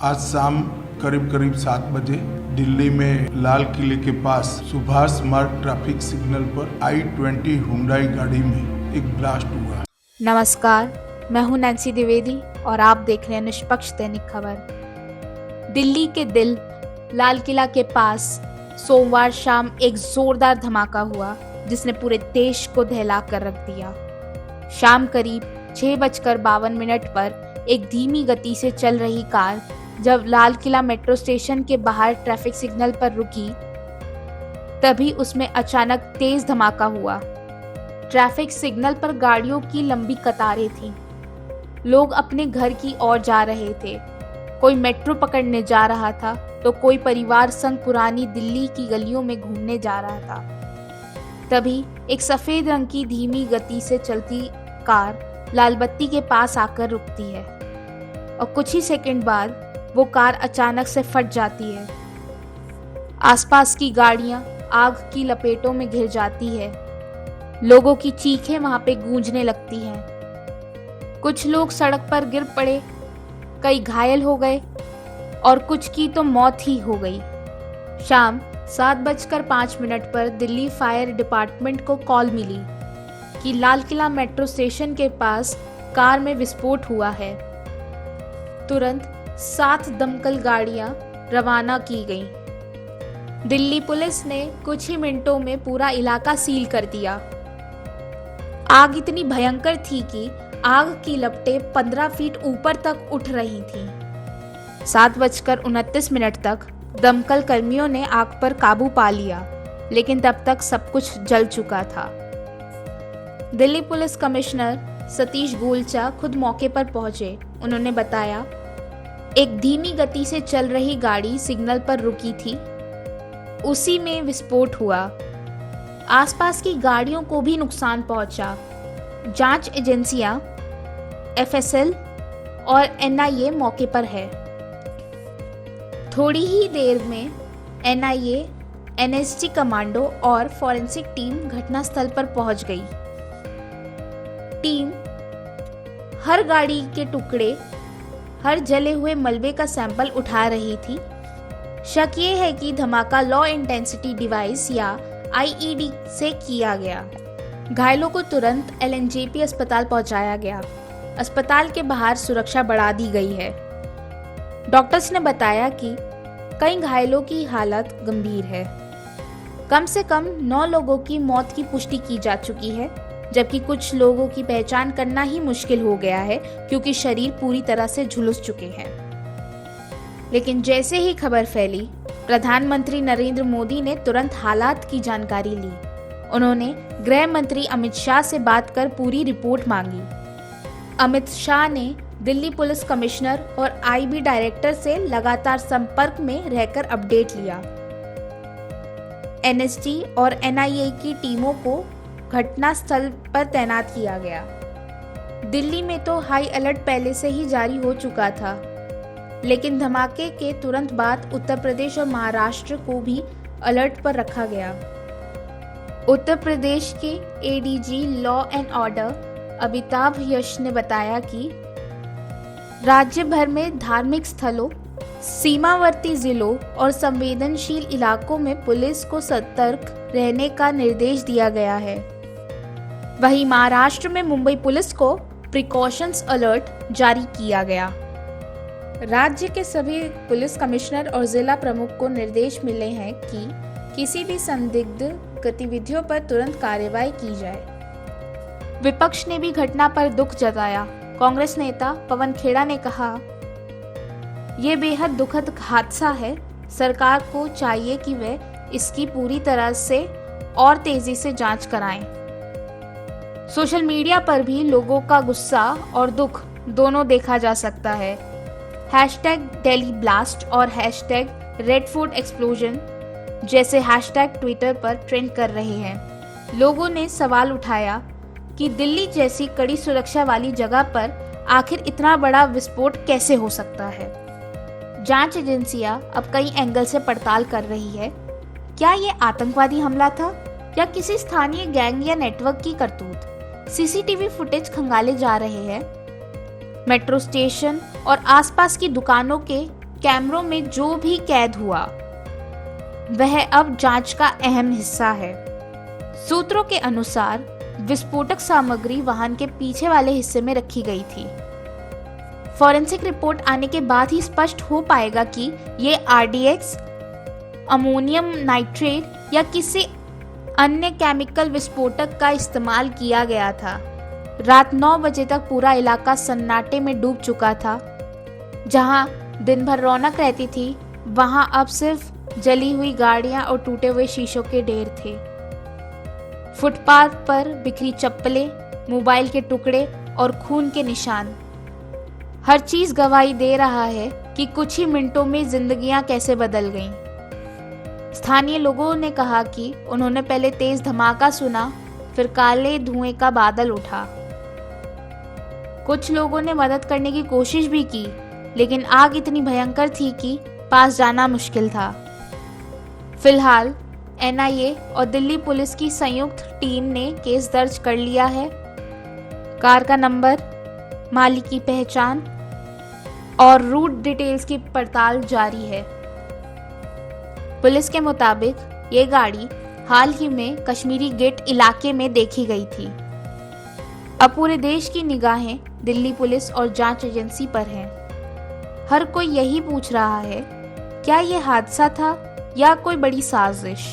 आज शाम करीब 7 बजे दिल्ली में लाल किले के पास सुभाष मार्ग ट्रैफिक सिग्नल पर I-20 हुंडई गाड़ी में एक ब्लास्ट हुआ। नमस्कार, मैं हूं नैन्सी द्विवेदी और आप देख रहे हैं निष्पक्ष दैनिक खबर। दिल्ली के दिल लाल किला के पास सोमवार शाम एक जोरदार धमाका हुआ जिसने पूरे देश को दहला कर रख दिया। शाम करीब 6:52 पर एक धीमी गति से चल रही कार जब लाल किला मेट्रो स्टेशन के बाहर ट्रैफिक सिग्नल पर रुकी, तभी उसमें अचानक तेज धमाका हुआ। ट्रैफिक सिग्नल पर गाड़ियों की लंबी कतारें थीं। लोग अपने घर की ओर जा रहे थे। कोई मेट्रो पकड़ने जा रहा था तो कोई परिवार संग पुरानी दिल्ली की गलियों में घूमने जा रहा था। तभी एक सफेद रंग की धीमी गति से चलती कार लाल बत्ती के पास आकर रुकती है और कुछ ही सेकंड बाद वो कार अचानक से फट जाती है। आसपास की गाड़ियां आग की लपेटों में घिर जाती है। लोगों की चीखें वहां पे गूंजने लगती हैं। कुछ लोग सड़क पर गिर पड़े, कई घायल हो गए और कुछ की तो मौत ही हो गई। शाम 7:05 पर दिल्ली फायर डिपार्टमेंट को कॉल मिली कि लाल किला मेट्रो स्टेशन के पास कार में विस्फोट हुआ है। तुरंत 7 दमकल गाड़ियां रवाना की गईं। दिल्ली पुलिस ने कुछ ही मिनटों में पूरा इलाका सील कर दिया। आग इतनी भयंकर थी कि आग की लपटें 15 फीट ऊपर तक उठ रही थीं। 7:29 तक दमकल कर्मियों ने आग पर काबू पा लिया, लेकिन तब तक सब कुछ जल चुका था। दिल्ली पुलिस कमिश्नर सतीश गोलचा खुद मौके पर पहुंचे। उन्होंने बताया, एक धीमी गति से चल रही गाड़ी सिग्नल पर रुकी थी, उसी में विस्फोट हुआ। आसपास की गाड़ियों को भी नुकसान पहुंचा। जांच एजेंसियां FSL और NIA मौके पर है। थोड़ी ही देर में NIA, NSG कमांडो और फॉरेंसिक टीम घटनास्थल पर पहुंच गई। टीम हर गाड़ी के टुकड़े, हर जले हुए मलबे का सैंपल उठा रही थी। शक ये है कि धमाका लो इंटेंसिटी डिवाइस या IED से किया गया। घायलों को तुरंत LNJP अस्पताल पहुंचाया गया। अस्पताल के बाहर सुरक्षा बढ़ा दी गई है। डॉक्टर्स ने बताया कि कई घायलों की हालत गंभीर है। कम से कम 9 लोगों की मौत की पुष्टि की जा चुकी है, जबकि कुछ लोगों की पहचान करना ही मुश्किल हो गया है क्योंकि शरीर पूरी तरह से झुलस चुके हैं। लेकिन जैसे ही खबर फैली, प्रधानमंत्री नरेंद्र मोदी ने तुरंत हालात की जानकारी ली। उन्होंने गृह मंत्री अमित शाह से बात कर पूरी रिपोर्ट मांगी। अमित शाह ने दिल्ली पुलिस कमिश्नर और IB डायरेक्टर से लगातार संपर्क में रहकर अपडेट लिया। NSG और NIA की टीमों को घटना स्थल पर तैनात किया गया। दिल्ली में तो हाई अलर्ट पहले से ही जारी हो चुका था, लेकिन धमाके के तुरंत बाद उत्तर प्रदेश और महाराष्ट्र को भी अलर्ट पर रखा गया। उत्तर प्रदेश के ADG law and order Amitabh Yash ने बताया कि राज्य भर में धार्मिक स्थलों, सीमावर्ती जिलों और संवेदनशील इलाकों में पुलिस को सतर्क रहने का निर्देश दिया गया है। वहीं महाराष्ट्र में मुंबई पुलिस को प्रिकॉशंस अलर्ट जारी किया गया। राज्य के सभी पुलिस कमिश्नर और जिला प्रमुख को निर्देश मिले हैं कि किसी भी संदिग्ध गतिविधियों पर तुरंत कार्रवाई की जाए। विपक्ष ने भी घटना पर दुख जताया। कांग्रेस नेता पवन खेड़ा ने कहा, ये बेहद दुखद हादसा है। सरकार को चाहिए कि वह इसकी पूरी तरह से और तेजी से जांच कराएं। सोशल मीडिया पर भी लोगों का गुस्सा और दुख दोनों देखा जा सकता है। #Delhi Blast और #Red Fort Explosion जैसे हैशटैग ट्विटर पर ट्रेंड कर रहे हैं। लोगों ने सवाल उठाया कि दिल्ली जैसी कड़ी सुरक्षा वाली जगह पर आखिर इतना बड़ा विस्फोट कैसे हो सकता है। जांच एजेंसियां अब कई एंगल से पड़ताल कर रही है। क्या ये आतंकवादी हमला था या किसी स्थानीय गैंग या नेटवर्क की करतूत? CCTV फुटेज खंगाले जा रहे हैं। मेट्रो स्टेशन और आसपास की दुकानों के कैमरों में जो भी कैद हुआ वह अब जांच का अहम हिस्सा है। सूत्रों के अनुसार विस्फोटक सामग्री वाहन के पीछे वाले हिस्से में रखी गई थी। फॉरेंसिक रिपोर्ट आने के बाद ही स्पष्ट हो पाएगा कि ये RDX, अमोनियम नाइट्रेट या किसी अन्य केमिकल विस्फोटक का इस्तेमाल किया गया था। रात 9 बजे तक पूरा इलाका सन्नाटे में डूब चुका था। जहां दिन भर रौनक रहती थी, वहां अब सिर्फ जली हुई गाड़ियां और टूटे हुए शीशों के ढेर थे। फुटपाथ पर बिखरी चप्पलें, मोबाइल के टुकड़े और खून के निशान, हर चीज गवाही दे रहा है कि कुछ ही मिनटों में जिंदगियां कैसे बदल गईं। स्थानीय लोगों ने कहा कि उन्होंने पहले तेज धमाका सुना, फिर काले धुएं का बादल उठा। कुछ लोगों ने मदद करने की कोशिश भी की, लेकिन आग इतनी भयंकर थी कि पास जाना मुश्किल था। फिलहाल NIA और दिल्ली पुलिस की संयुक्त टीम ने केस दर्ज कर लिया है। कार का नंबर, मालिक की पहचान और रूट डिटेल्स की पड़ताल जारी है। पुलिस के मुताबिक ये गाड़ी हाल ही में कश्मीरी गेट इलाके में देखी गई थी। अब पूरे देश की निगाहें दिल्ली पुलिस और जांच एजेंसी पर हैं। हर कोई यही पूछ रहा है, क्या ये हादसा था या कोई बड़ी साजिश?